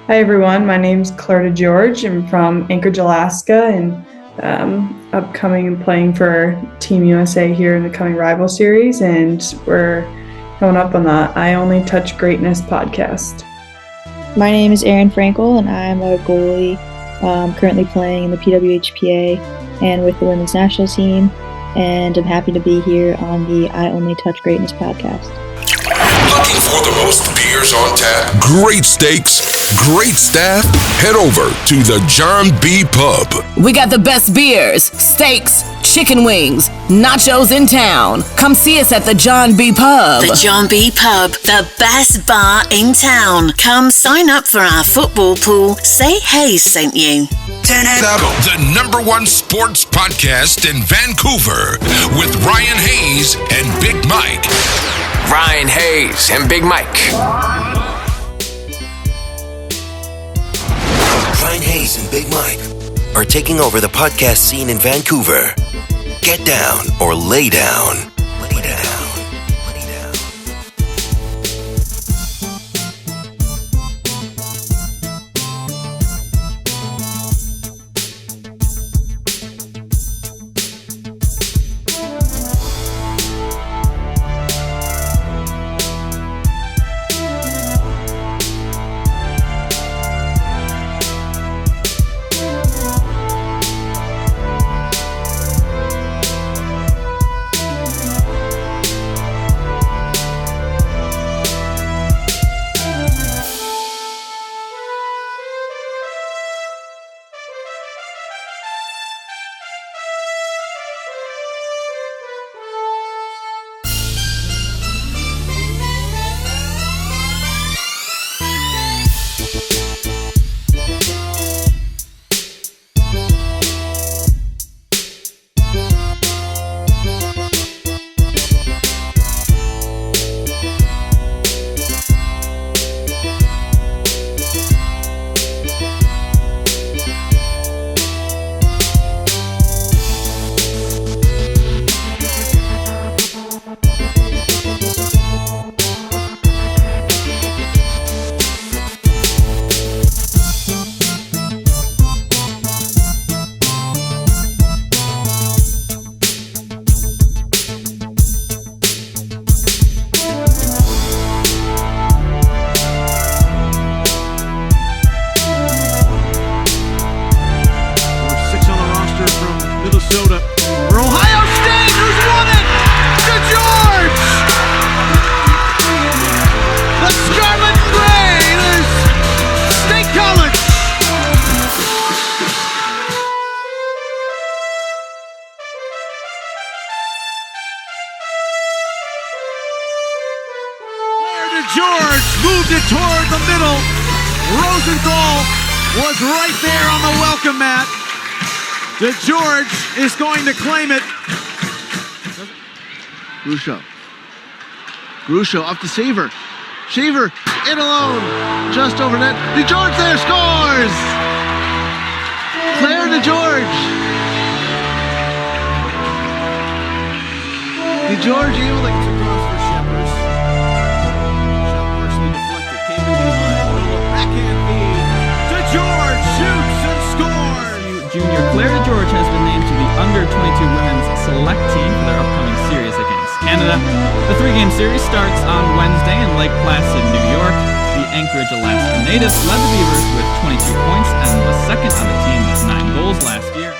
Hi everyone, my name's Clair DeGeorge. I'm from Anchorage, Alaska, and upcoming and playing for Team USA here in the coming Rival Series, and we're coming up on the I Only Touch Greatness podcast. My name is Aerin Frankel, and I'm a goalie currently playing in the PWHPA and with the women's national team, and I'm happy to be here on the I Only Touch Greatness podcast. Looking for the most beers on tap? Great steaks, great staff? Head over to the John B. Pub. We got the best beers, steaks, chicken wings, nachos in town. Come see us at the John B. Pub. The John B. Pub, the best bar in town. Come sign up for our football pool. Say hey, sent you. The number one sports podcast in Vancouver with Ryan Hayes and Big Mike. Ryan Hayes and Big Mike. Ryan Hayes and Big Mike are taking over the podcast scene in Vancouver. Get down or lay down. Lay down. DeGeorge moved it toward the middle. Rosenthal was right there on the welcome mat. DeGeorge is going to claim it. Grusho up to Shaver. Shaver in alone, just over net. DeGeorge there scores. Clair DeGeorge. DeGeorge able to cross for Shepard. Shot partially deflected, came in behind. Little backhand feed. DeGeorge shoots and scores. Junior Clair DeGeorge has been named to the under-22 women's select team for their upcoming series against Canada. The three-game series starts on Wednesday in Lake Placid, New York. The Anchorage, Alaska natives led the Beavers with 22 points and was second on the team with 9 goals last year.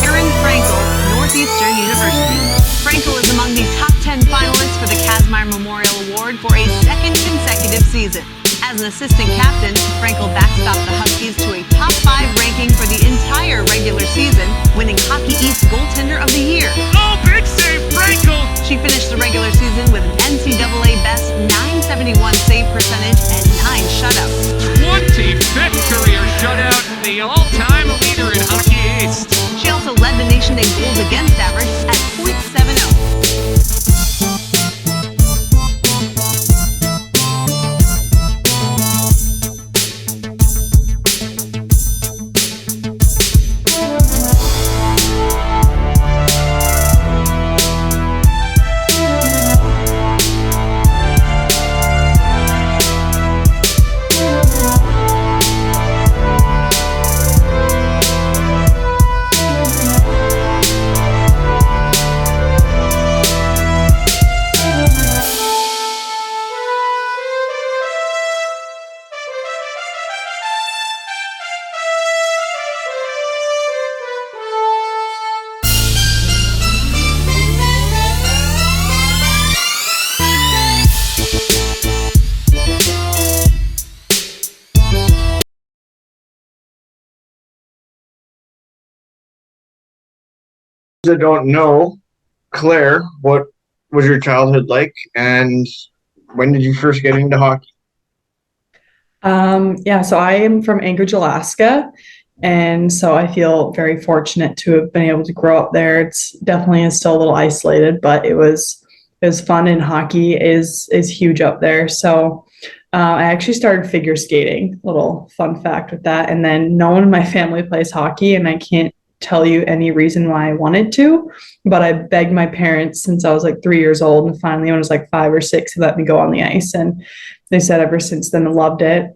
Aerin Frankel, Northeastern University. Frankel is among the top 10 finalists for the Kazmaier Memorial Award for a second consecutive season. As an assistant captain, Frankel backstopped the Huskies to a top 5 ranking for the entire regular season, winning Hockey East Goaltender of the Year. Oh, big save, Frankel! She finished the regular season with an NCAA best .971 save percentage and 9 shutouts. 25th career shutout, the all-time leader in Hockey East. She also led the nation in goals against average at .70. That don't know, Claire, what was your childhood like, and when did you first get into hockey? So I am from Anchorage, Alaska, and so I feel very fortunate to have been able to grow up there. It's definitely is still a little isolated, but it was fun, and hockey is huge up there. So I actually started figure skating. Little fun fact with that, and then no one in my family plays hockey, and I can't tell you any reason why I wanted to, but I begged my parents since I was like 3 years old, and finally when I was like 5 or 6, they let me go on the ice, and they said ever since then I loved it.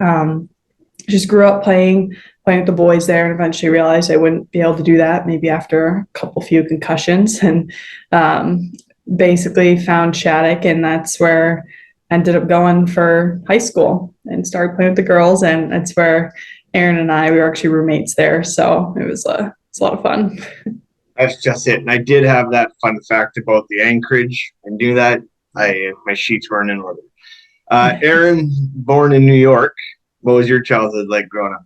Just grew up playing with the boys there, and eventually realized I wouldn't be able to do that maybe after few concussions, and basically found Shattuck, and that's where I ended up going for high school and started playing with the girls, and that's where Aerin and I, we were actually roommates there, so it's a lot of fun. That's just it. And I did have that fun fact about the Anchorage. I knew that. My sheets weren't in order. Aerin, born in New York. What was your childhood like growing up?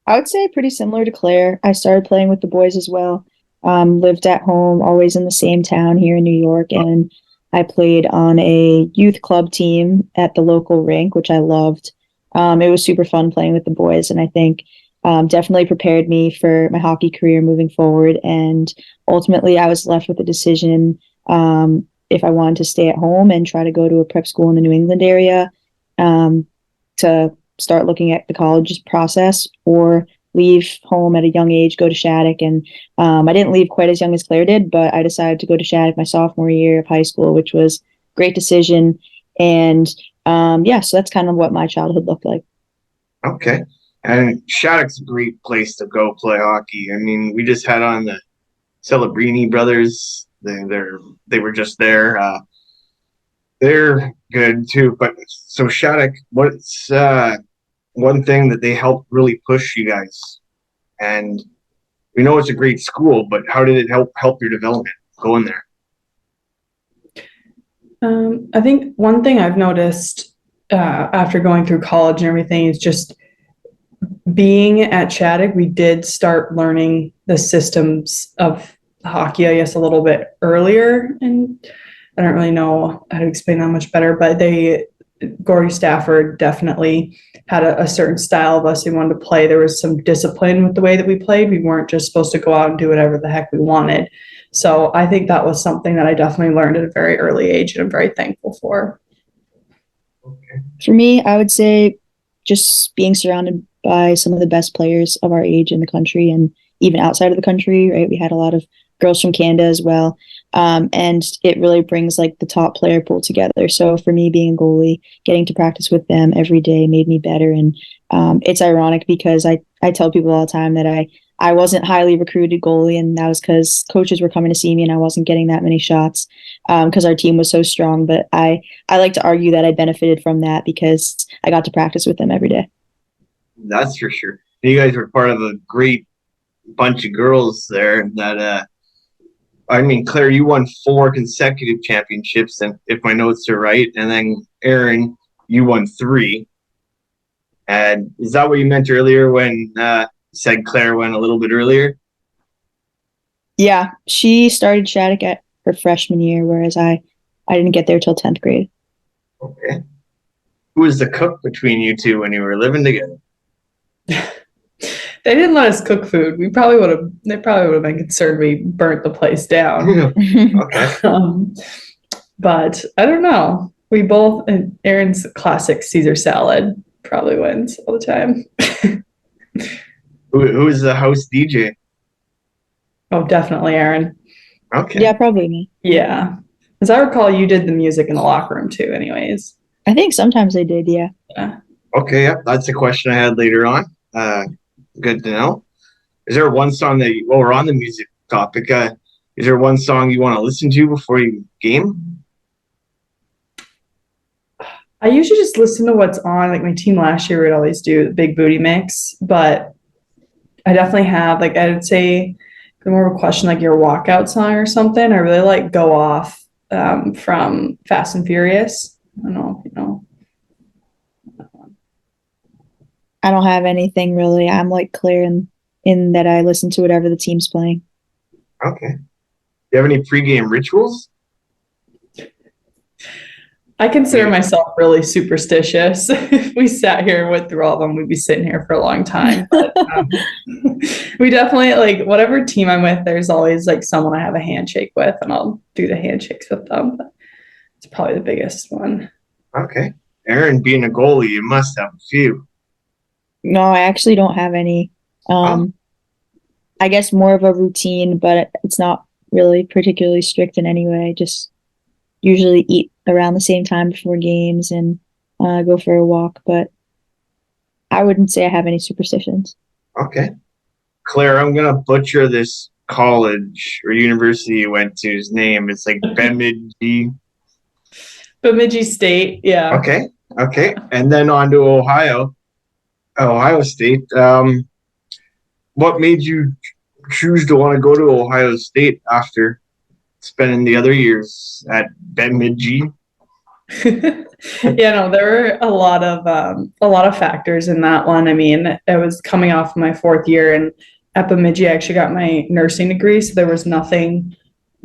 I would say pretty similar to Claire. I started playing with the boys as well. Lived at home, always in the same town here in New York, and I played on a youth club team at the local rink, which I loved. It was super fun playing with the boys, and I think definitely prepared me for my hockey career moving forward. And ultimately, I was left with a decision if I wanted to stay at home and try to go to a prep school in the New England area to start looking at the college process, or leave home at a young age, go to Shattuck. And I didn't leave quite as young as Claire did, but I decided to go to Shattuck my sophomore year of high school, which was a great decision. And so that's kind of what my childhood looked like. Okay. And Shattuck's a great place to go play hockey. I mean, we just had on the Celebrini brothers. They were just there. They're good too. But so Shattuck, what's one thing that they helped really push you guys? And we know it's a great school, but how did it help your development going there? I think one thing I've noticed after going through college and everything is just being at Shattuck, we did start learning the systems of hockey, I guess, a little bit earlier. And I don't really know how to explain that much better, but Gordy Stafford definitely had a certain style of us we wanted to play. There was some discipline with the way that we played. We weren't just supposed to go out and do whatever the heck we wanted. So I think that was something that I definitely learned at a very early age, and I'm very thankful for. For me, I would say just being surrounded by some of the best players of our age in the country and even outside of the country, right? We had a lot of girls from Canada as well. And it really brings like the top player pool together. So for me, being a goalie, getting to practice with them every day made me better. And it's ironic because I tell people all the time that I wasn't highly recruited goalie, and that was because coaches were coming to see me and I wasn't getting that many shots because our team was so strong. But I like to argue that I benefited from that because I got to practice with them every day. That's for sure. You guys were part of a great bunch of girls there that I mean, Claire, you won 4 consecutive championships, and if my notes are right, and then Aerin, you won 3. And is that what you meant earlier when you said Claire went a little bit earlier? Yeah, she started Shattuck at her freshman year, whereas I didn't get there till 10th grade. Okay. Who was the cook between you two when you were living together? They didn't let us cook food. They probably would have been concerned we burnt the place down. Okay. But I don't know. We both, and Aaron's classic Caesar salad probably wins all the time. Who is the house DJ? Oh, definitely Aerin. Okay. Yeah, probably me. Yeah. As I recall, you did the music in the locker room too, anyways. I think sometimes I did, yeah. Okay, yeah, that's a question I had later on. Good to know. Is there one song that, while we're on the music topic, is there one song you want to listen to before you game? I usually just listen to what's on. Like my team last year would always do the Big Booty Mix, but I definitely have, like, I would say more of a question like your walkout song or something. I really like Go Off from Fast and Furious. I don't know if you know. I don't have anything really. I'm like Claire in that I listen to whatever the team's playing. Okay. Do you have any pregame rituals? I consider myself really superstitious. If we sat here and went through all of them, we'd be sitting here for a long time. But we definitely, like, whatever team I'm with, there's always like someone I have a handshake with, and I'll do the handshakes with them. But it's probably the biggest one. Okay. Aerin, being a goalie, you must have a few. No, I actually don't have any. I guess more of a routine, but it's not really particularly strict in any way. Just usually eat around the same time before games and go for a walk, but I wouldn't say I have any superstitions. Okay. Claire, I'm going to butcher this college or university you went to's name. It's like Bemidji. Bemidji State, yeah. Okay. And then on to Ohio State. What made you choose to want to go to Ohio State after spending the other years at Bemidji? Yeah, no, there were a lot of factors in that one. I mean, it was coming off my fourth year, and at Bemidji I actually got my nursing degree, so there was nothing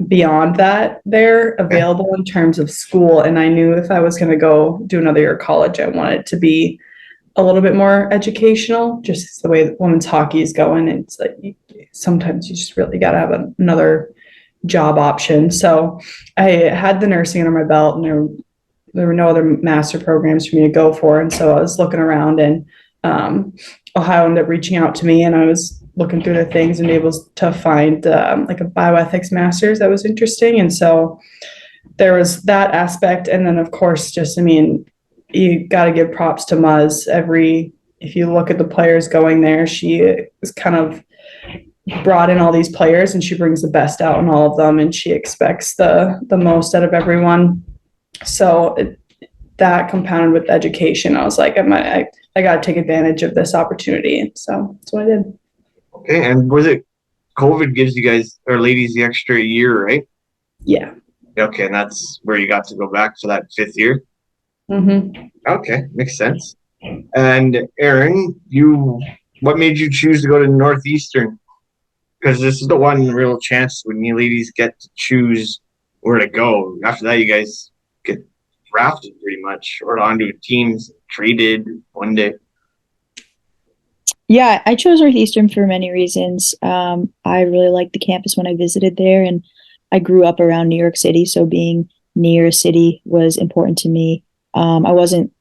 beyond that there available in terms of school. And I knew if I was going to go do another year of college, I wanted to be a little bit more educational, just the way that women's hockey is going. It's like sometimes you just really got to have another job option. So I had the nursing under my belt, and there were no other master programs for me to go for. And so I was looking around, and Ohio ended up reaching out to me, and I was looking through the things and able to find like a bioethics master's that was interesting. And so there was that aspect. And then of course, just, I mean, you got to give props to Muzz. If you look at the players going there, she is kind of brought in all these players, and she brings the best out in all of them, and she expects the most out of everyone. So that compounded with education, I was like, I got to take advantage of this opportunity. And so that's what I did. Okay. And was it COVID gives you guys or ladies the extra year, right? Yeah. Okay. And that's where you got to go back for that fifth year? Mm-hmm. Okay. Makes sense. And Aerin, what made you choose to go to Northeastern? Because this is the one real chance when you ladies get to choose where to go. After that, you guys get drafted pretty much, or onto teams, traded one day. Yeah, I chose Northeastern for many reasons. I really liked the campus when I visited there, and I grew up around New York City, so being near a city was important to me. I wasn't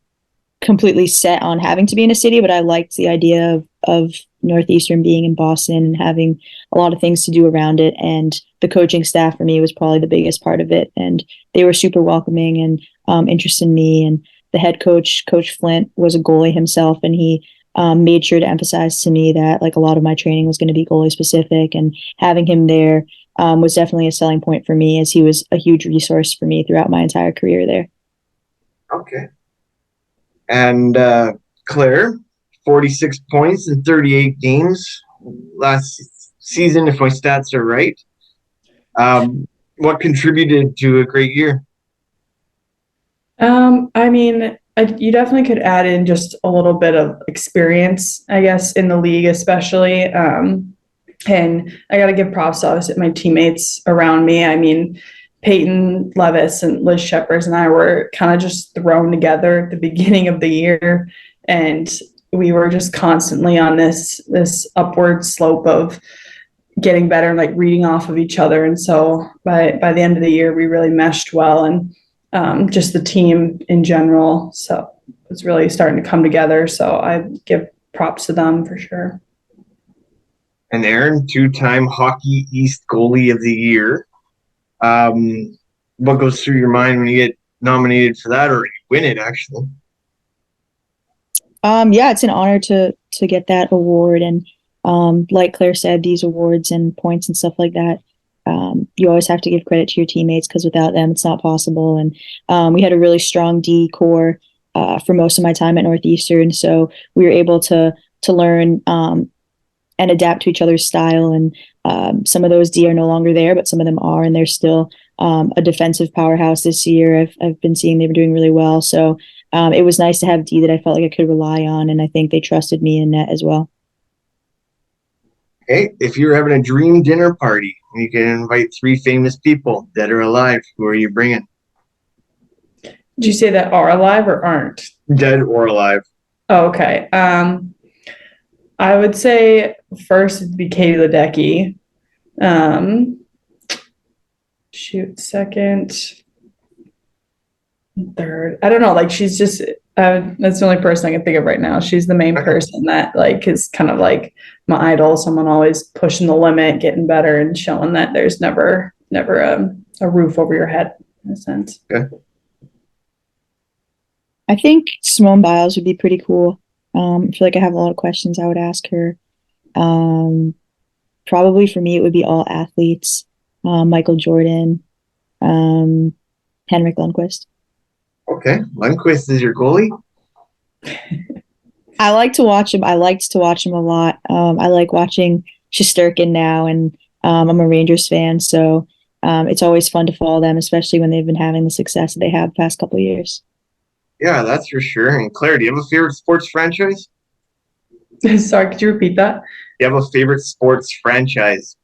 completely set on having to be in a city, but I liked the idea of Northeastern being in Boston and having a lot of things to do around it. And the coaching staff for me was probably the biggest part of it. And they were super welcoming and interested in me. And the head coach, Coach Flint, was a goalie himself, and he made sure to emphasize to me that like a lot of my training was going to be goalie specific, and having him there was definitely a selling point for me, as he was a huge resource for me throughout my entire career there. Okay. And Claire, 46 points in 38 games last season, if my stats are right. What contributed to a great year? I mean, you definitely could add in just a little bit of experience, I guess, in the league, especially. And I got to give props to obviously my teammates around me. I mean, Peyton Levis and Liz Shepard and I were kind of just thrown together at the beginning of the year, and we were just constantly on this upward slope of getting better and like reading off of each other. And so by the end of the year, we really meshed well, and just the team in general. So it's really starting to come together. So I give props to them for sure. And Aerin, 2-time Hockey East Goalie of the Year. What goes through your mind when you get nominated for that, or you win it actually? Yeah, it's an honor to get that award. And like Claire said, these awards and points and stuff like that, you always have to give credit to your teammates, because without them, it's not possible. And we had a really strong D core for most of my time at Northeastern, so we were able to learn and adapt to each other's style. And some of those D are no longer there, but some of them are, and they're still a defensive powerhouse this year. I've been seeing they were doing really well. So it was nice to have D that I felt like I could rely on, and I think they trusted me in net as well. Hey, if you're having a dream dinner party and you can invite 3 famous people, dead or alive, who are you bringing? Did you say that are alive or aren't? Dead or alive. Oh, okay. I would say first it'd be Katie Ledecky. Second, third. I don't know. Like she's just that's the only person I can think of right now. She's the main person that like is kind of like my idol. Someone always pushing the limit, getting better, and showing that there's never a roof over your head in a sense. Okay. I think Simone Biles would be pretty cool. I feel like I have a lot of questions I would ask her. Probably for me, it would be all athletes. Michael Jordan, Henrik Lundqvist. Okay. Lundqvist is your goalie? I like to watch him. I liked to watch him a lot. I like watching Shesterkin now, and I'm a Rangers fan, so it's always fun to follow them, especially when they've been having the success that they have the past couple of years. Yeah, that's for sure. And Claire, do you have a favorite sports franchise? Sorry, could you repeat that? Do you have a favorite sports franchise?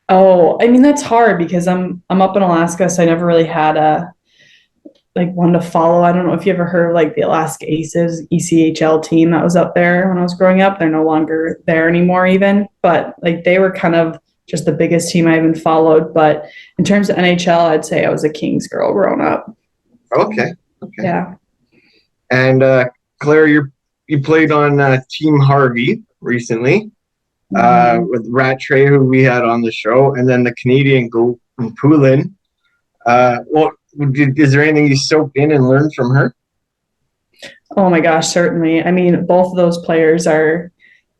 Oh, I mean that's hard because I'm up in Alaska, so I never really had a one to follow. I don't know if you ever heard of like the Alaska Aces ECHL team that was up there when I was growing up. They're no longer there anymore even, but like they were kind of just the biggest team I even followed. But in terms of NHL, I'd say I was a Kings girl growing up. Okay. Yeah. And Claire, you played on Team Harvey recently with Rat Trey, who we had on the show, and then the Canadian goal Poulin. Is there anything you soaked in and learned from her? Oh my gosh, certainly. I mean, both of those players are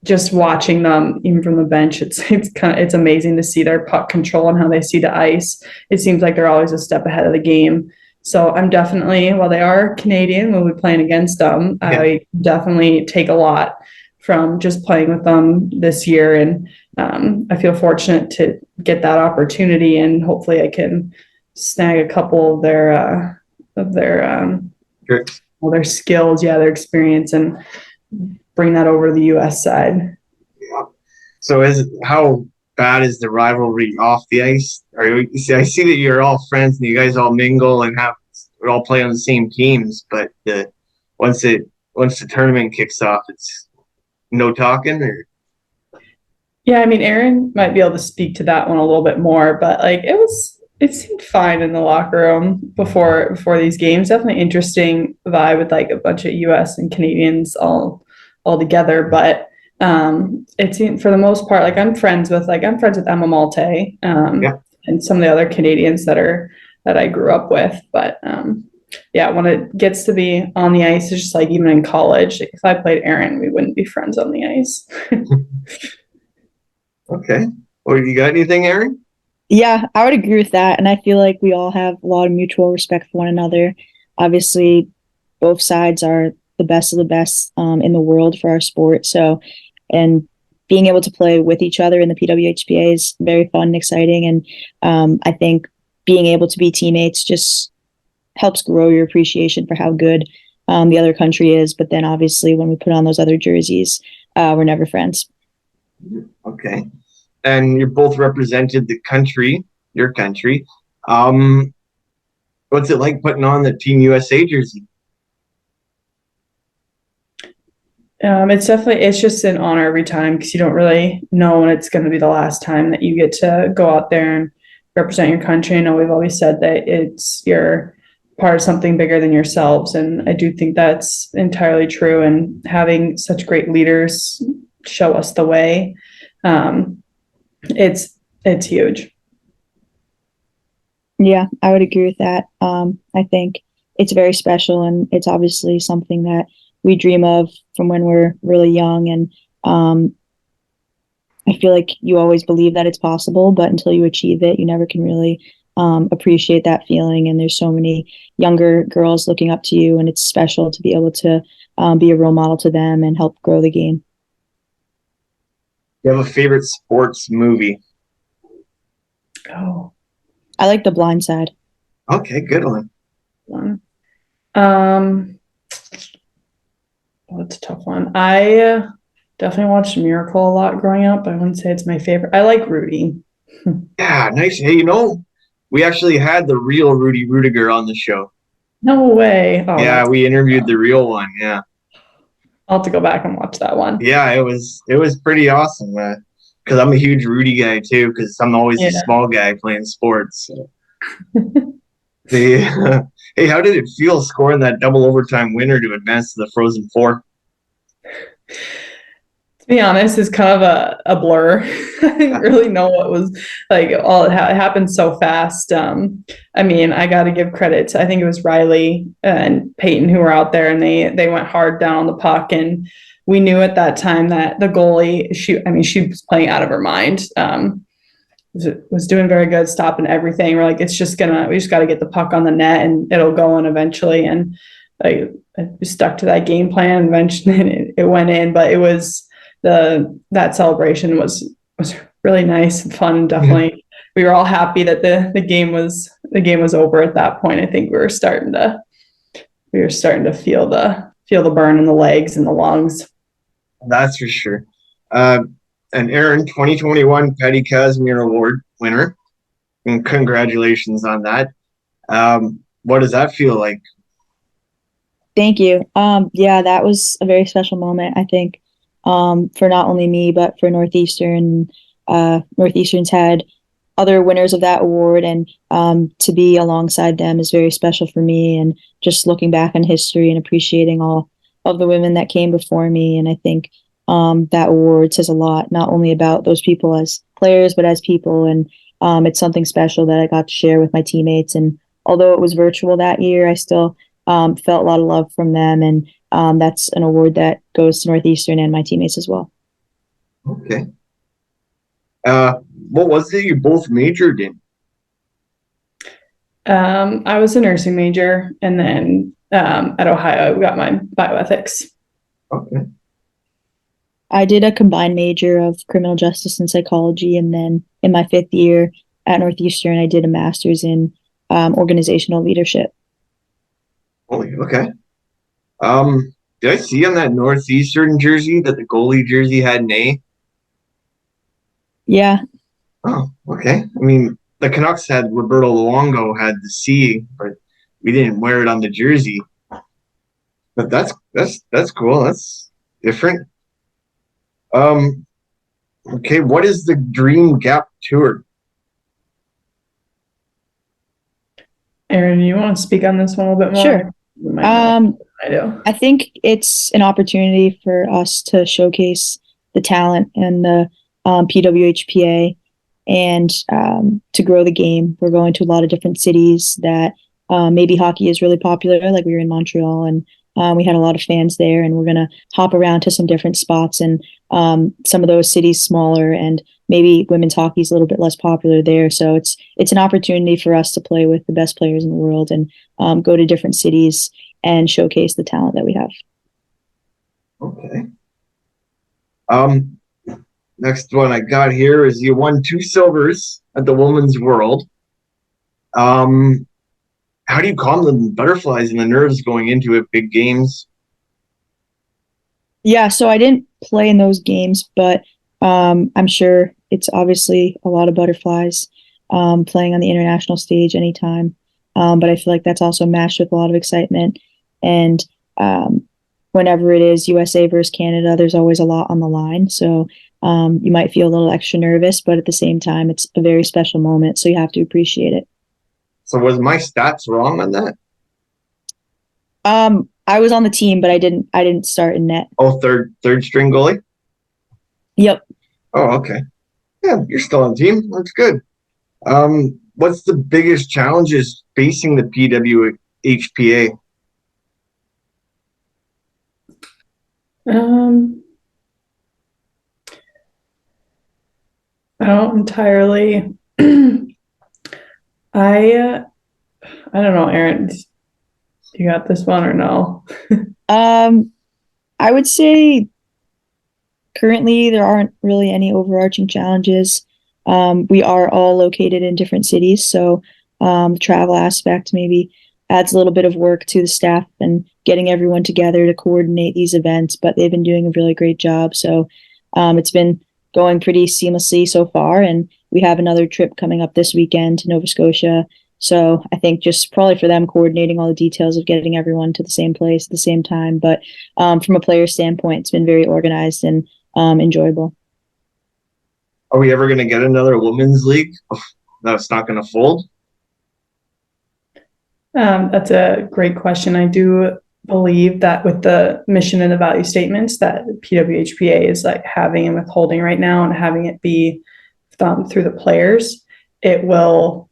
just watching them even from the bench. It's amazing to see their puck control and how they see the ice. It seems like they're always a step ahead of the game. So I'm definitely, while they are Canadian, when we're playing against them, yeah. I definitely take a lot from just playing with them this year. And I feel fortunate to get that opportunity, and hopefully I can snag a couple of their skills, their experience, and bring that over to the U.S. side. Yeah. So how bad is the rivalry off the ice? I see that you're all friends and you guys all mingle and all play on the same teams, but once the tournament kicks off, it's no talking. Or yeah, I mean, Aerin might be able to speak to that one a little bit more, but like it seemed fine in the locker room before these games. Definitely interesting vibe with like a bunch of U.S. and Canadians all together, but it seemed for the most part like I'm friends with Emma Malte and some of the other Canadians that I grew up with, but when it gets to be on the ice, it's just like even in college, if I played Aerin, we wouldn't be friends on the ice. Okay. Well, you got anything, Aerin? Yeah, I would agree with that. And I feel like we all have a lot of mutual respect for one another. Obviously, both sides are the best of the best in the world for our sport. So, and being able to play with each other in the PWHPA is very fun and exciting. And I think being able to be teammates just helps grow your appreciation for how good the other country is. But then obviously when we put on those other jerseys, we're never friends. Okay. And you both represented your country. What's it like putting on the Team USA jersey? It's just an honor every time because you don't really know when it's going to be the last time that you get to go out there and represent your country. I know we've always said that you're part of something bigger than yourselves, and I do think that's entirely true. And having such great leaders show us the way, it's huge. Yeah, I would agree with that. I think it's very special, and it's obviously something that we dream of from when we're really young. And I feel like you always believe that it's possible, but until you achieve it, you never can really appreciate that feeling. And there's so many younger girls looking up to you, and it's special to be able to be a role model to them and help grow the game. You have a favorite sports movie? Oh, I like The Blind Side. Okay, good one. That's a tough one. I definitely watched Miracle a lot growing up. I wouldn't say it's my favorite. I like Rudy. Yeah, nice. Hey, we actually had the real Rudy Rudiger on the show. No way. Oh, yeah, we interviewed the real one. Yeah. I'll have to go back and watch that one. Yeah, it was pretty awesome. Because I'm a huge Rudy guy too. Because I'm always a small guy playing sports. So. Hey, how did it feel scoring that double overtime winner to advance to the Frozen Four? To be honest, it's kind of a blur. I didn't really know what was like. It happened so fast. I mean, I got to give credit to, I think it was Riley and Peyton who were out there, and they went hard down on the puck. And we knew at that time that the goalie, she was playing out of her mind. Was doing very good, stopping everything. We're like, we just got to get the puck on the net and it'll go in eventually. And I stuck to that game plan. Eventually, it went in, but it was. That celebration was really nice and fun, and definitely we were all happy that the game was over at that point. I think we were starting to feel the burn in the legs and the lungs. That's for sure. And Aerin, 2021 Patty Casimir Award winner, and congratulations on that. What does that feel like? Thank you. Yeah, that was a very special moment, I think. For not only me, but for Northeastern. Northeastern's had other winners of that award, and to be alongside them is very special for me. And just looking back on history and appreciating all of the women that came before me. And I think that award says a lot, not only about those people as players, but as people. And it's something special that I got to share with my teammates. And although it was virtual that year, I still felt a lot of love from them. And that's an award that goes to Northeastern and my teammates as well. Okay. What was it you both majored in? I was a nursing major, and then at Ohio, I got my bioethics. Okay. I did a combined major of criminal justice and psychology, and then in my 5th year at Northeastern, I did a master's in organizational leadership. Okay. Did I see on that Northeastern jersey that the goalie jersey had an A? Yeah. Oh, okay. I mean, the Canucks had Roberto Luongo had the C, but we didn't wear it on the jersey. But that's cool. That's different. Okay, what is the Dream Gap Tour? Aerin, do you want to speak on this one a little bit more? Sure. I do. I think it's an opportunity for us to showcase the talent and the PWHPA and to grow the game. We're going to a lot of different cities that maybe hockey is really popular, like we were in Montreal, and we had a lot of fans there, and we're going to hop around to some different spots, and some of those cities smaller, and maybe women's hockey is a little bit less popular there. So it's an opportunity for us to play with the best players in the world and go to different cities and showcase the talent that we have. Okay. Next one I got here is you won 2 silvers at the Women's World. How do you calm the butterflies and the nerves going into it, big games? Yeah, so I didn't play in those games, but I'm sure it's obviously a lot of butterflies playing on the international stage anytime. But I feel like that's also matched with a lot of excitement. And whenever it is USA versus Canada, there's always a lot on the line. So you might feel a little extra nervous, but at the same time, it's a very special moment. So you have to appreciate it. So was my stats wrong on that? I was on the team, but I didn't start in net. Oh, third string goalie? Yep. Oh, okay. Yeah, you're still on the team. That's good. What's the biggest challenges facing the PWHPA? I don't entirely. I don't know, Aerin. You got this one or no? I would say currently there aren't really any overarching challenges. We are all located in different cities, so travel aspect maybe adds a little bit of work to the staff and getting everyone together to coordinate these events, but they've been doing a really great job. So it's been going pretty seamlessly so far, and we have another trip coming up this weekend to Nova Scotia. So I think just probably for them coordinating all the details of getting everyone to the same place at the same time. But from a player standpoint, it's been very organized and enjoyable. Are we ever going to get another women's league that's not going to fold? That's a great question. I do believe that with the mission and the value statements that PWHPA is like having and withholding right now and having it be through the players, it will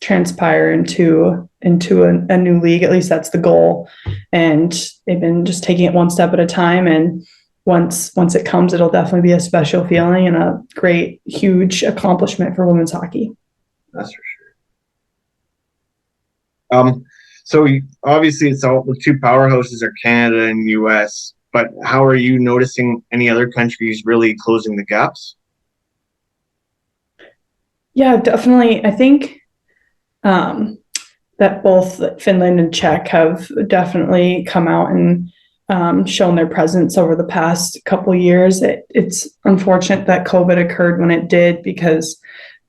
transpire into a new league. At least that's the goal. And they've been just taking it one step at a time. And once it comes, it'll definitely be a special feeling and a great, huge accomplishment for women's hockey. That's for sure. So obviously it's all the two powerhouses are Canada and US, but how are you noticing any other countries really closing the gaps? Yeah, definitely. I think that both Finland and Czech have definitely come out and shown their presence over the past couple of years. It's unfortunate that COVID occurred when it did, because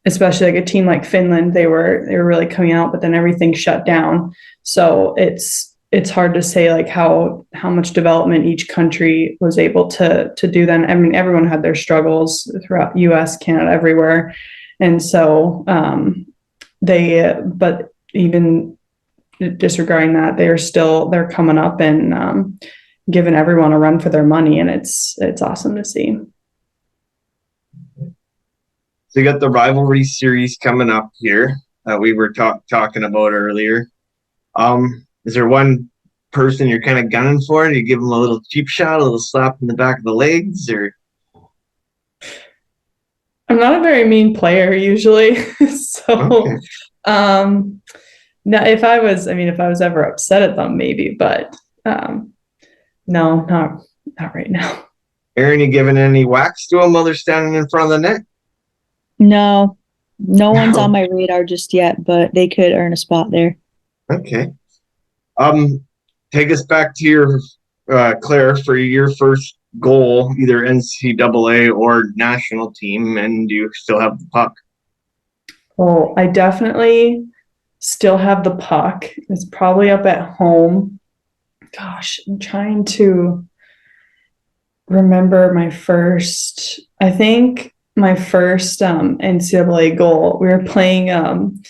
especially like a team like Finland, they were really coming out, but then everything shut down. So it's hard to say like how much development each country was able to do then. I mean, everyone had their struggles throughout US, Canada, everywhere. And so but even disregarding that, they're coming up and giving everyone a run for their money. And it's awesome to see. So you got the rivalry series coming up here that we were talking about earlier. Is there one person you're kind of gunning for? Do you give them a little cheap shot, a little slap in the back of the legs, or? I'm not a very mean player usually. So, okay. No, if I was ever upset at them, maybe, but no, not right now. Aerin, you giving any whacks to them while they're standing in front of the net? No one's on my radar just yet, but they could earn a spot there. Okay. Take us back to your Claire for your first goal, either NCAA or national team, and do you still have the puck? Oh, I definitely still have the puck. It's probably up at home. Gosh, I'm trying to remember my first NCAA goal. We were playing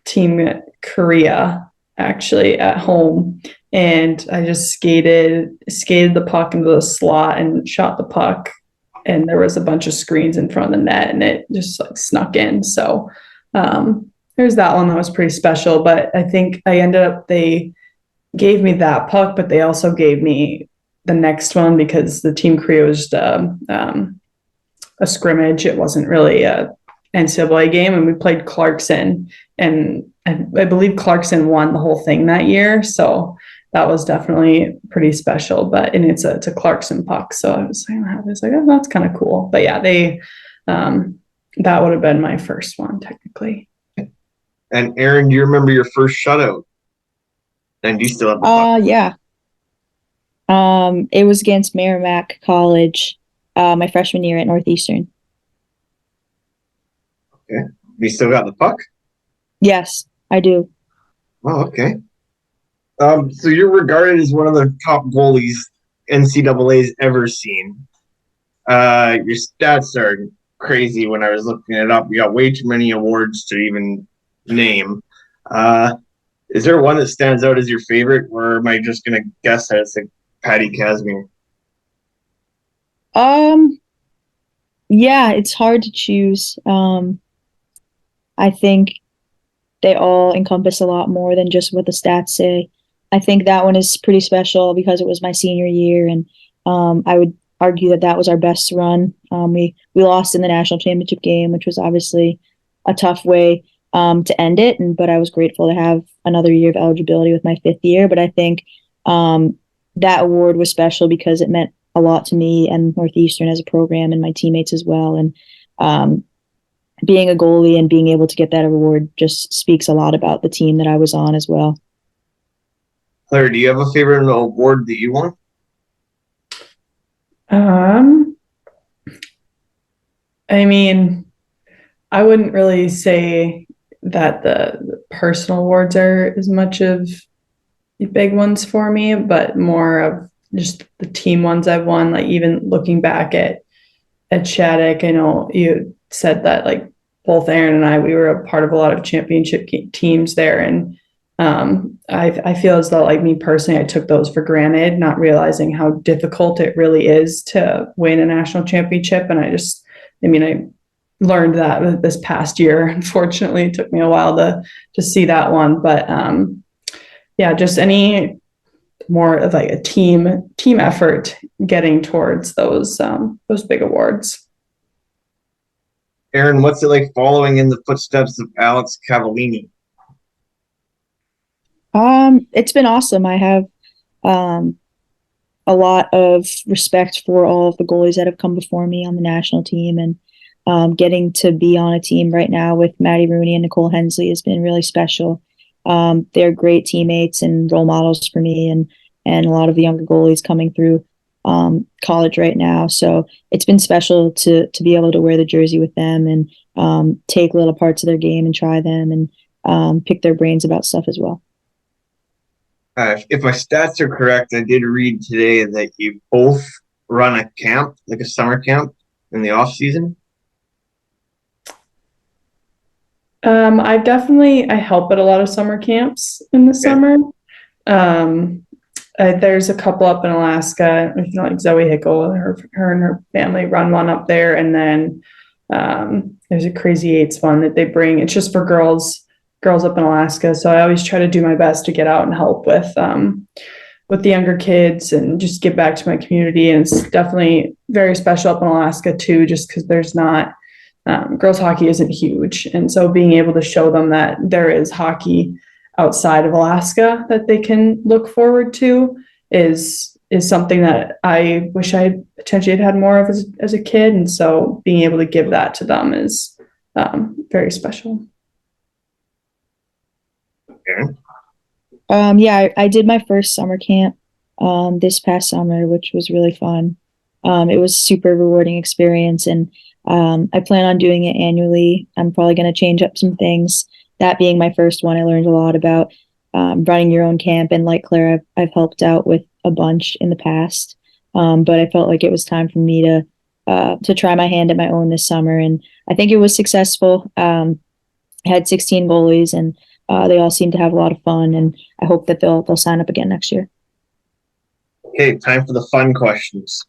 Team Korea actually at home, and I just skated the puck into the slot and shot the puck, and there was a bunch of screens in front of the net and it just like snuck in. So there's that one that was pretty special, but I think they gave me that puck, but they also gave me the next one because the Team Korea was just a scrimmage. It wasn't really a NCAA game, and we played Clarkson, and I believe Clarkson won the whole thing that year. So that was definitely pretty special, it's a Clarkson puck. So I was like, oh, that's kind of cool. But yeah, that would have been my first one technically. And Aerin, do you remember your first shutout? And do you still have the puck? Yeah. It was against Merrimack College, my freshman year at Northeastern. Okay. You still got the puck? Yes, I do. Oh, okay. So you're regarded as one of the top goalies NCAA's ever seen. Your stats are crazy when I was looking it up. You got way too many awards to even name. Is there one that stands out as your favorite, or am I just going to guess that it's like Patty Kazmir? Yeah, it's hard to choose. I think they all encompass a lot more than just what the stats say. I think that one is pretty special because it was my senior year, and I would argue that was our best run. We lost in the national championship game, which was obviously a tough way to end it, but I was grateful to have another year of eligibility with my fifth year. But I think that award was special because it meant a lot to me and Northeastern as a program and my teammates as well. And being a goalie and being able to get that award just speaks a lot about the team that I was on as well. Claire, do you have a favorite award that you won? I mean, I wouldn't really say that the personal awards are as much of the big ones for me, but more of just the team ones I've won. Like even looking back at Shattuck, I know you said that like both Aerin and I, we were a part of a lot of championship teams there, and I feel as though like me personally, I took those for granted, not realizing how difficult it really is to win a national championship. And I learned that this past year. Unfortunately, it took me a while to see that one, but yeah, just any more of like a team effort getting towards those big awards. Aerin, what's it like following in the footsteps of Alex Cavallini? It's been awesome. I have a lot of respect for all of the goalies that have come before me on the national team, and getting to be on a team right now with Maddie Rooney and Nicole Hensley has been really special. They're great teammates and role models for me, and a lot of the younger goalies coming through college right now. So it's been special to be able to wear the jersey with them and take little parts of their game and try them and pick their brains about stuff as well. If my stats are correct, I did read today that you both run a camp, like a summer camp in the off season. I help at a lot of summer camps in the summer. There's a couple up in Alaska, like Zoe Hickel, her and her family run one up there. And then there's a Crazy Eights one that they bring. It's just for girls up in Alaska. So I always try to do my best to get out and help with the younger kids and just give back to my community. And it's definitely very special up in Alaska too, just because there's not, girls hockey isn't huge. And so being able to show them that there is hockey outside of Alaska that they can look forward to is something that I wish I potentially had more of as a kid. And so being able to give that to them is very special. I did my first summer camp this past summer, which was really fun. It was a super rewarding experience, and I plan on doing it annually. I'm probably going to change up some things. That being my first one, I learned a lot about running your own camp, and like Claire, I've helped out with a bunch in the past, but I felt like it was time for me to try my hand at my own this summer, and I think it was successful. I had 16 goalies, and they all seem to have a lot of fun, and I hope that they'll sign up again next year. Okay, time for the fun questions.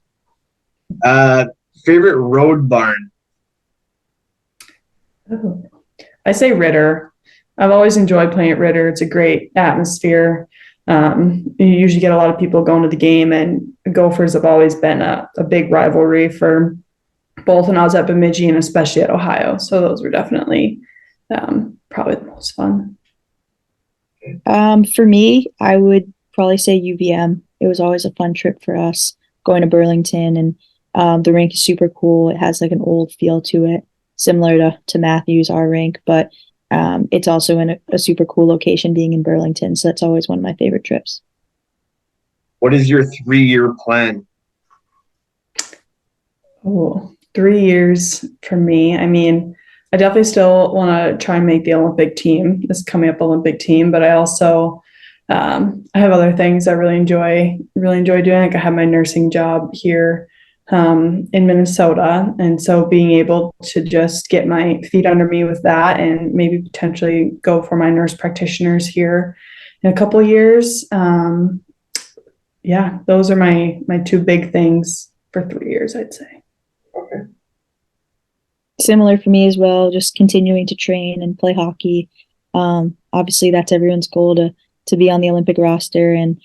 Favorite road barn? Oh, I say Ritter. I've always enjoyed playing at Ritter. It's a great atmosphere. You usually get a lot of people going to the game, and Gophers have always been a big rivalry for both when I was at Bemidji and especially at Ohio. So those were definitely probably the most fun. For me, I would probably say UVM. It was always a fun trip for us going to Burlington, and the rink is super cool. It has like an old feel to it, similar to Matthews, our rink, but it's also in a super cool location being in Burlington. So that's always one of my favorite trips. What is your 3-year plan? Oh, 3 years for me. I mean, I definitely still want to try and make the Olympic team, this coming up Olympic team, but I also I have other things I really enjoy doing. Like I have my nursing job here in Minnesota, and so being able to just get my feet under me with that and maybe potentially go for my nurse practitioners here in a couple of years. Yeah, those are my two big things for 3 years, I'd say. Okay. Similar for me as well, just continuing to train and play hockey. Obviously that's everyone's goal to be on the Olympic roster, and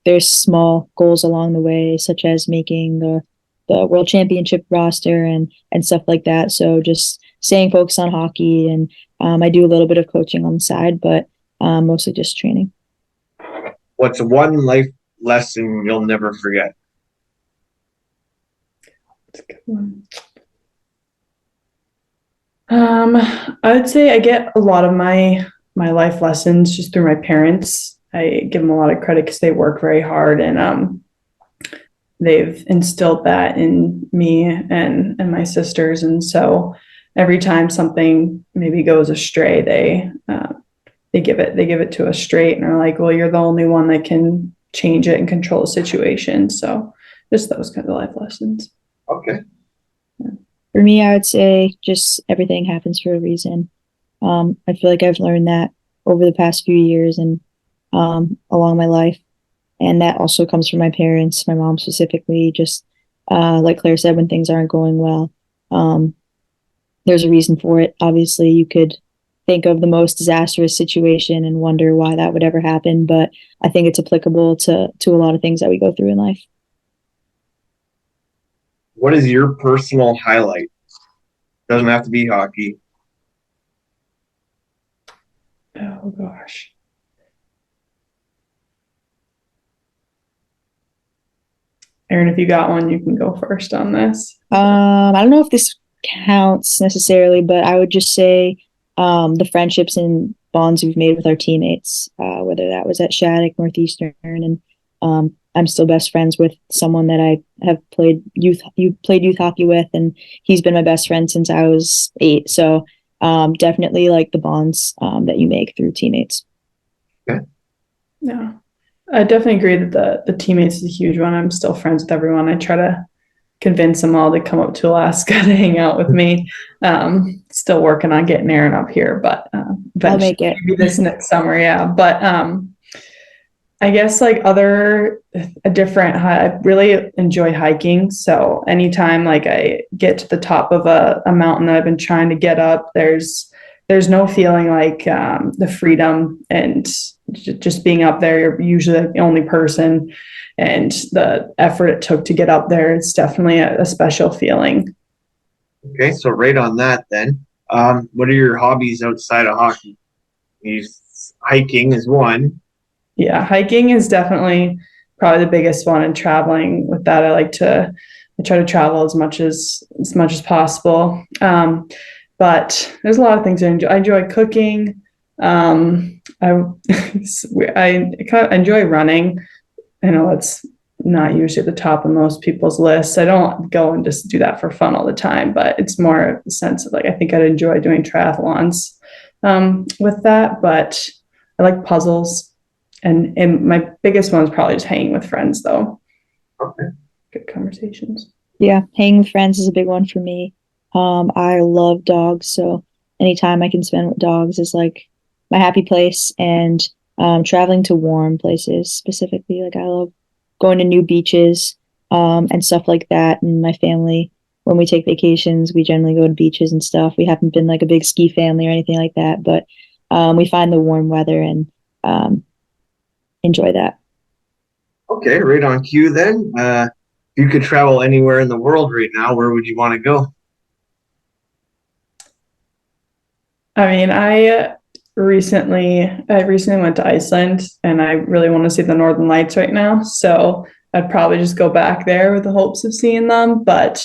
there's small goals along the way, such as making the World Championship roster and stuff like that. So just staying focused on hockey, and I do a little bit of coaching on the side, but mostly just training. What's one life lesson you'll never forget? That's a good one. I would say I get a lot of my life lessons just through my parents. I give them a lot of credit because they work very hard, and they've instilled that in me and my sisters. And so every time something maybe goes astray, they give it to us straight and are like, well, you're the only one that can change it and control the situation. So just those kind of life lessons. Okay. Yeah. For me, I would say just everything happens for a reason. I feel like I've learned that over the past few years and along my life. And that also comes from my parents, my mom specifically, just like Claire said, when things aren't going well, there's a reason for it. Obviously, you could think of the most disastrous situation and wonder why that would ever happen, but I think it's applicable to a lot of things that we go through in life. What is your personal highlight? Doesn't have to be hockey. Oh gosh. Aerin, if you got one, you can go first on this. I don't know if this counts necessarily, but I would just say the friendships and bonds we've made with our teammates, whether that was at Shattuck, Northeastern, and I'm still best friends with someone that I have played youth hockey with, and he's been my best friend since I was 8. So definitely like the bonds that you make through teammates. Okay. Yeah, I definitely agree that the teammates is a huge one. I'm still friends with everyone. I try to convince them all to come up to Alaska to hang out with me. Still working on getting Aerin up here, but I'll make it. maybe this next summer. Yeah, but I guess like I really enjoy hiking. So anytime like I get to the top of a mountain that I've been trying to get up, there's no feeling like the freedom and just being up there. You're usually the only person, and the effort it took to get up there, it's definitely a special feeling. Okay, so right on that then. What are your hobbies outside of hockey? Hiking is one. Yeah, hiking is definitely probably the biggest one, and traveling with that. I try to travel as much as possible. But there's a lot of things I enjoy. I enjoy cooking. I kind of enjoy running. I know it's not usually at the top of most people's lists. I don't go and just do that for fun all the time, but it's more a sense of like, I think I'd enjoy doing triathlons with that, but I like puzzles. And my biggest one is probably just hanging with friends, though. Okay. Good conversations. Yeah, hanging with friends is a big one for me. I love dogs, so anytime I can spend with dogs is like my happy place. And traveling to warm places specifically, like I love going to new beaches and stuff like that. And my family, when we take vacations, we generally go to beaches and stuff. We haven't been like a big ski family or anything like that, but we find the warm weather and enjoy that. Okay, right on cue then. If you could travel anywhere in the world right now, where would you want to go? I mean, I recently went to Iceland, and I really want to see the Northern Lights right now. So I'd probably just go back there with the hopes of seeing them. But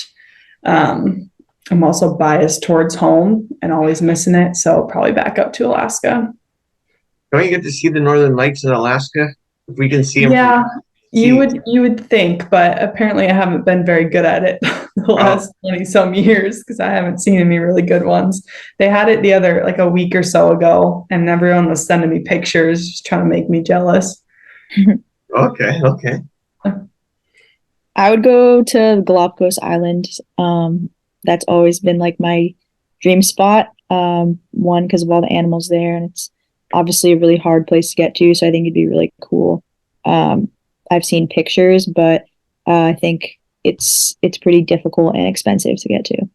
I'm also biased towards home and always missing it. So probably back up to Alaska. Don't you get to see the Northern Lights in Alaska? If we can see them. Yeah, you would think, but apparently I haven't been very good at it the last 20 some years because I haven't seen any really good ones. They had it like a week or so ago, and everyone was sending me pictures, just trying to make me jealous. Okay. I would go to Galapagos Island. That's always been like my dream spot. One, because of all the animals there, and it's obviously a really hard place to get to, so I think it'd be really cool. I've seen pictures, but I think it's pretty difficult and expensive to get to.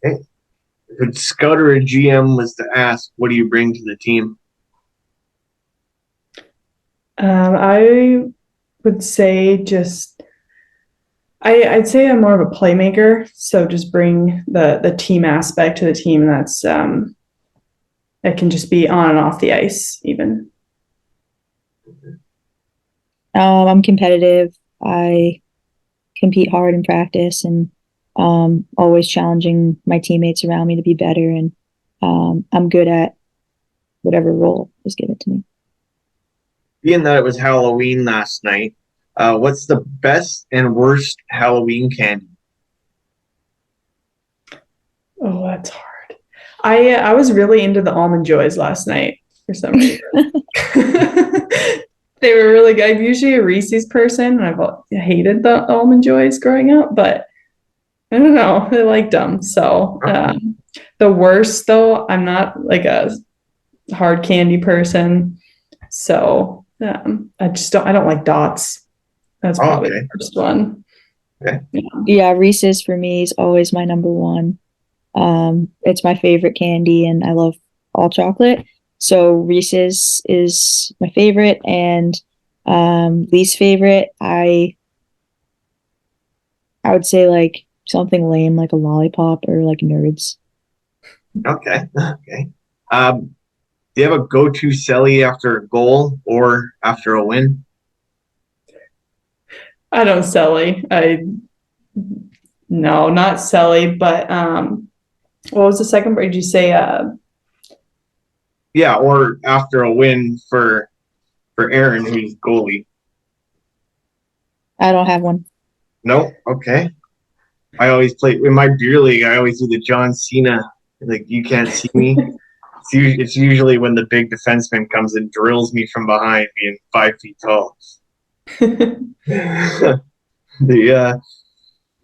Okay. If a scout or a GM was to ask, what do you bring to the team? I would say I'd say I'm more of a playmaker, so just bring the team aspect to the team, and that's it can just be on and off the ice even. I'm competitive. I compete hard in practice and always challenging my teammates around me to be better. And I'm good at whatever role is given to me. being that it was Halloween last night, what's the best and worst Halloween candy? Oh, that's hard. I was really into the almond joys last night for some reason. They were really good. I'm usually a Reese's person, and I've hated the almond joys growing up, but I don't know. I liked them. So the worst, though, I'm not like a hard candy person, so I don't like dots. That's probably the first one. Okay. Yeah, Reese's for me is always my number one. It's my favorite candy, and I love all chocolate. So Reese's is my favorite, and least favorite, I would say like something lame, like a lollipop or like Nerds. Okay. Do you have a go-to celly after a goal or after a win? I don't celly. No, not celly, but what was the second part? Did you say Yeah, or after a win for Aerin, who's goalie. I don't have one. No? Okay. I always play in my beer league. I always do the John Cena, like you can't see me. It's usually when the big defenseman comes and drills me from behind, being 5 feet tall. Do you have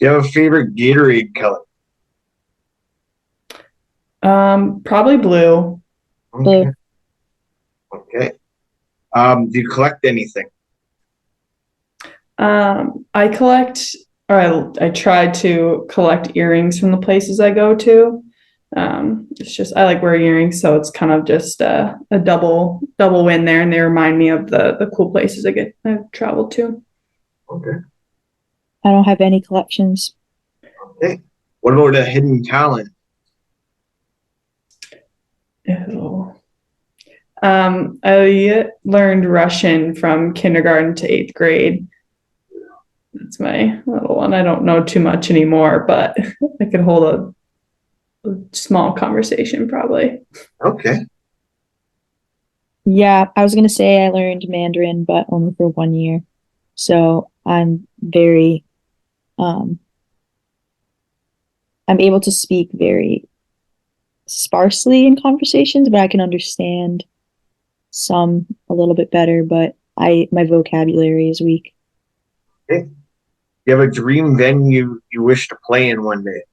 a favorite Gatorade color? probably blue. Okay. Okay. Do you collect anything? I collect, or I try to collect earrings from the places I go to. It's just I like wearing earrings, so it's kind of just a double win there, and they remind me of the cool places I've traveled to. Okay. I don't have any collections. Okay. What about a hidden talent? Ew. I learned Russian from kindergarten to 8th grade. That's my little one. I don't know too much anymore, but I could hold a small conversation probably. Okay. Yeah, I was gonna say I learned Mandarin, but only for 1 year. So I'm very I'm able to speak very sparsely in conversations, but I can understand some a little bit better, but my vocabulary is weak. Okay. You have a dream venue you wish to play in one day?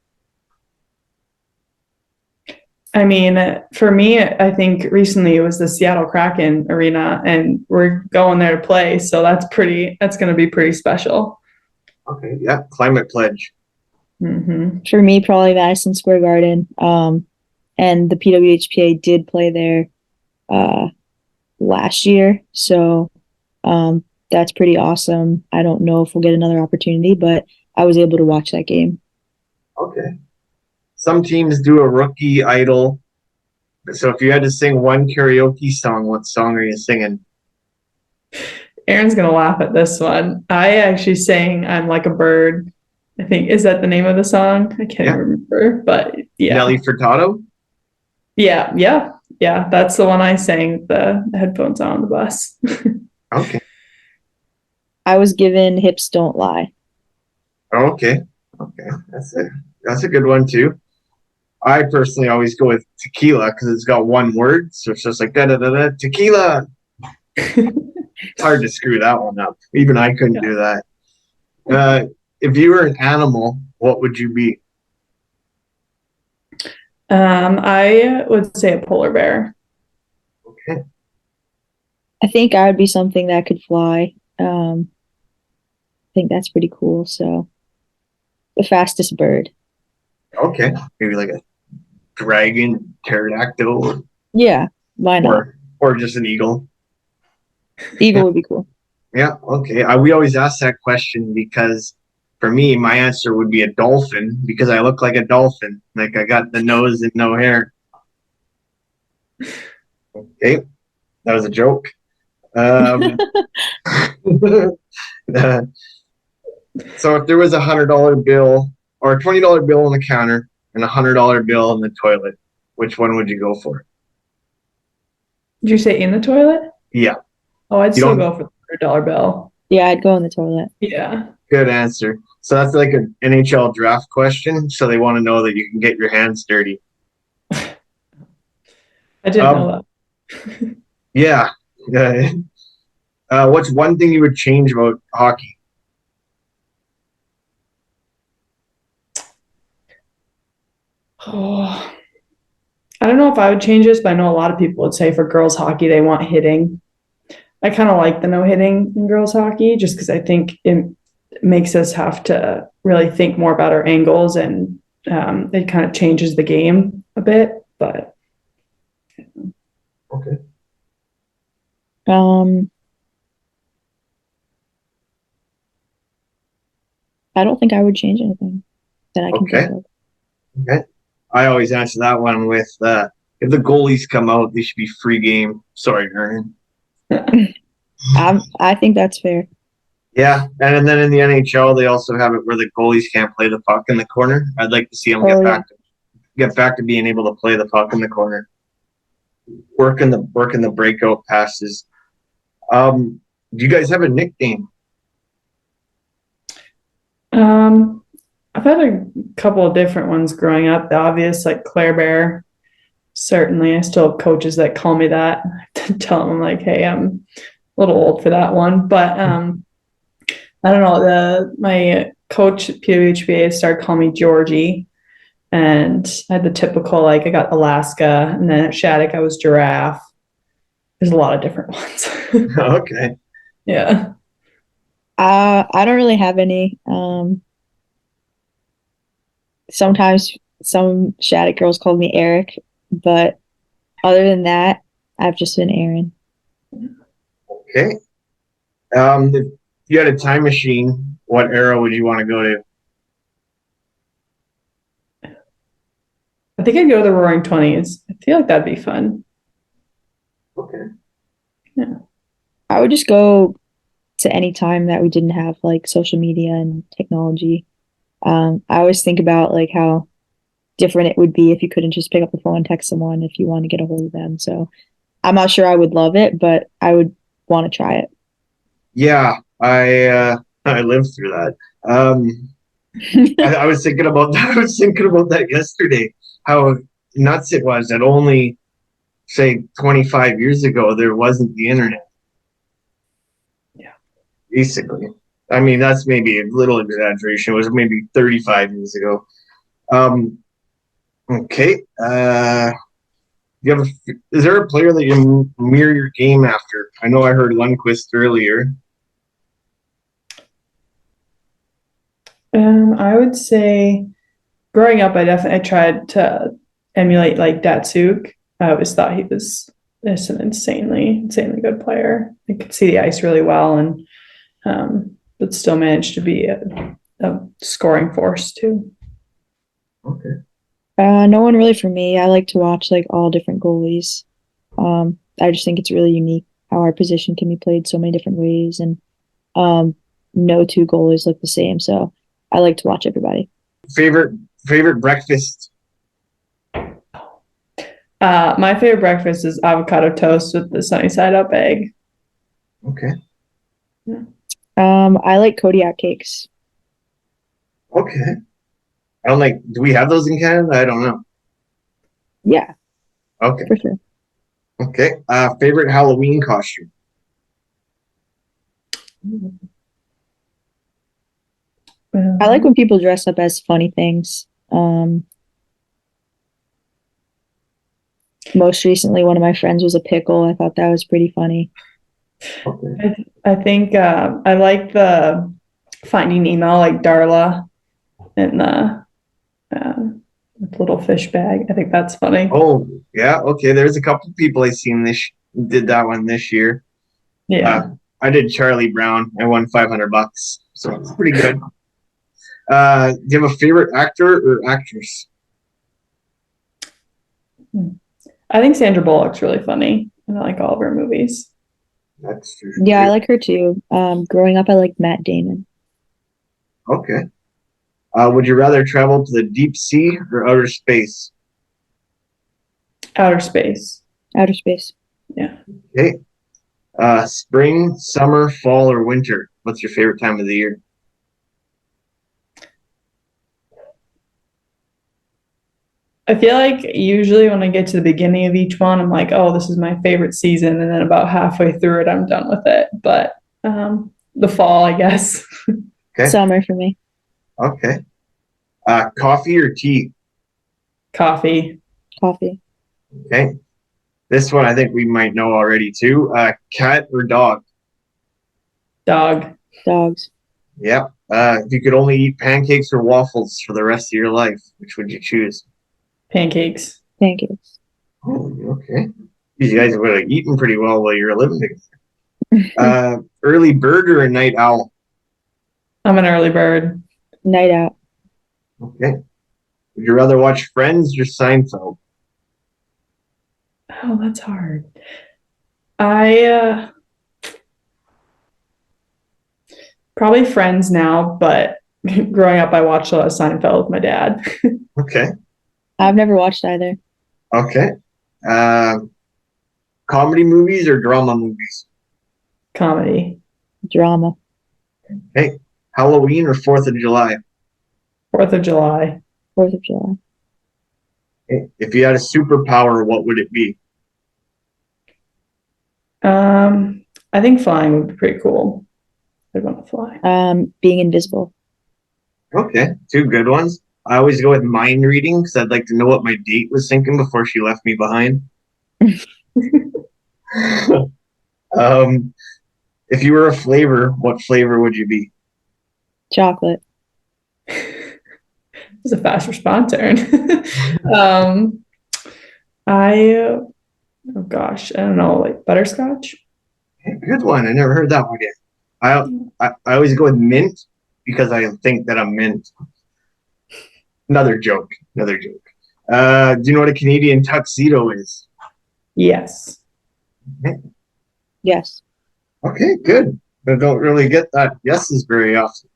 I mean, for me, I think recently it was the Seattle Kraken arena, and we're going there to play. So that's going to be pretty special. Okay. Yeah. Climate pledge. Mm-hmm. For me, probably Madison Square Garden. And the PWHPA did play there last year. So that's pretty awesome. I don't know if we'll get another opportunity, but I was able to watch that game. Okay. Some teams do a rookie idol. So if you had to sing one karaoke song, what song are you singing? Aaron's going to laugh at this one. I actually sang I'm Like a Bird. I think, is that the name of the song? I can't remember, but yeah. Nelly Furtado? Yeah. That's the one I sang with the headphones on the bus. Okay. I was given Hips Don't Lie. Okay. That's a good one too. I personally always go with tequila because it's got one word, so it's just like da da da da tequila. It's hard to screw that one up. Even I couldn't do that. If you were an animal, what would you be? I would say a polar bear. Okay. I think I would be something that could fly. I think that's pretty cool. So, the fastest bird. Okay. Maybe like a dragon, pterodactyl. Yeah, why not? Or just an eagle. Eagle would be cool. Yeah, okay. We always ask that question because for me, my answer would be a dolphin because I look like a dolphin. Like I got the nose and no hair. Okay. That was a joke. So if there was $100 bill or a $20 bill on the counter and a $100 bill in the toilet, which one would you go for? Did you say in the toilet? Yeah. Oh, I'd You still don't- go for the $100 bill. Yeah, I'd go in the toilet. Yeah. Good answer. So that's like an NHL draft question. So they want to know that you can get your hands dirty. I didn't know that. Yeah. What's one thing you would change about hockey? Oh, I don't know if I would change this, but I know a lot of people would say for girls hockey, they want hitting. I kind of like the no hitting in girls hockey just because I think it makes us have to really think more about our angles, and it kind of changes the game a bit. But Okay. I don't think I would change anything that I can think of. Okay. I always answer that one with if the goalies come out, they should be free game. Sorry, Aerin. I think that's fair. Yeah, and then in the NHL, they also have it where the goalies can't play the puck in the corner. I'd like to see them get back to being able to play the puck in the corner, working the breakout passes. Do you guys have a nickname? I've had a couple of different ones growing up. The obvious, like Clair Bear. Certainly, I still have coaches that call me that. To tell them, like, hey, I'm a little old for that one. But I don't know. My coach at PWHPA started calling me Georgie, and I had the typical, like, I got Alaska, and then at Shattuck I was Giraffe. There's a lot of different ones. Okay. Yeah. I don't really have any. Sometimes some Shattuck girls call me Eric, but other than that, I've just been Aerin. Okay. If you had a time machine, what era would you want to go to? I think I'd go to the Roaring 20s. I feel like that'd be fun. Okay. Yeah. I would just go to any time that we didn't have like social media and technology. I always think about like how different it would be if you couldn't just pick up the phone and text someone if you want to get a hold of them. So I'm not sure I would love it, but I would want to try it. Yeah, I lived through that. I was thinking about that. I was thinking about that yesterday. How nuts it was that only, say, 25 years ago there wasn't the internet. Yeah, basically. I mean, that's maybe a little exaggeration. It was maybe 35 years ago. Okay. Is there a player that you mirror your game after? I know I heard Lundqvist earlier. I would say growing up, I tried to emulate like Datsuk. I always thought he was just an insanely good player. He could see the ice really well, and but still managed to be a scoring force too. Okay. No one really for me. I like to watch like all different goalies. I just think it's really unique how our position can be played so many different ways, and no two goalies look the same. So I like to watch everybody. Favorite breakfast? My favorite breakfast is avocado toast with the sunny side up egg. Okay. Yeah. I like Kodiak cakes. Okay. I don't like. Do we have those in Canada? I don't know. Yeah. Okay. For sure. Okay. Favorite Halloween costume? I like when people dress up as funny things. Most recently, one of my friends was a pickle. I thought that was pretty funny. Okay. I think I like the Finding Nemo, like Darla, and the little fish bag. I think that's funny. Oh yeah. Okay. There's a couple people I seen did that one this year. Yeah. I did Charlie Brown. I won $500, so it's pretty good. Do you have a favorite actor or actress? I think Sandra Bullock's really funny. I like all of her movies. That's true. Yeah, I like her too. Growing up, I liked Matt Damon. Okay. Would you rather travel to the deep sea or outer space? Outer space. Outer space. Yeah. Okay. Spring, summer, fall, or winter? What's your favorite time of the year? I feel like usually when I get to the beginning of each one, I'm like, oh, this is my favorite season. And then about halfway through it, I'm done with it. But the fall, I guess. Okay. Summer for me. Okay. Coffee or tea? Coffee. Coffee. Okay. This one I think we might know already too. Cat or dog? Dog. Dogs. Yep. If you could only eat pancakes or waffles for the rest of your life, which would you choose? Pancakes. Pancakes. Oh, okay. You guys would have eaten pretty well while you were living together. Early bird or a night owl? I'm an early bird. Night out. Okay. Would you rather watch Friends or Seinfeld? Oh, that's hard. I probably Friends now, but growing up, I watched a lot of Seinfeld with my dad. Okay. I've never watched either. Okay. Comedy movies or drama movies? Comedy. Drama. Okay. Halloween or 4th of July? 4th of July. 4th of July. Okay. If you had a superpower, what would it be? I think flying would be pretty cool. I'd want to fly. Being invisible. Okay. Two good ones. I always go with mind reading because I'd like to know what my date was thinking before she left me behind. If you were a flavor, what flavor would you be? Chocolate. It was a fast response, Aerin. Oh gosh, I don't know, like butterscotch. Good one. I never heard that one yet. I always go with mint because I think that I'm mint. Another joke. Do you know what a Canadian tuxedo is? Yes. Okay. Yes. Okay, good. I don't really get that yeses very often.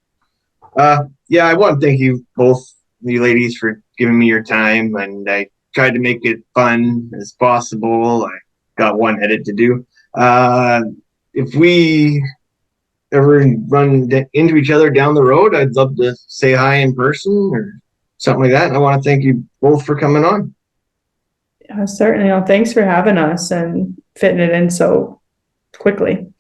Yeah, I want to thank you both, you ladies, for giving me your time, and I tried to make it fun as possible. I got one edit to do. If we ever run into each other down the road, I'd love to say hi in person or something like that. And I want to thank you both for coming on. Yeah, certainly. Well, thanks for having us and fitting it in so quickly.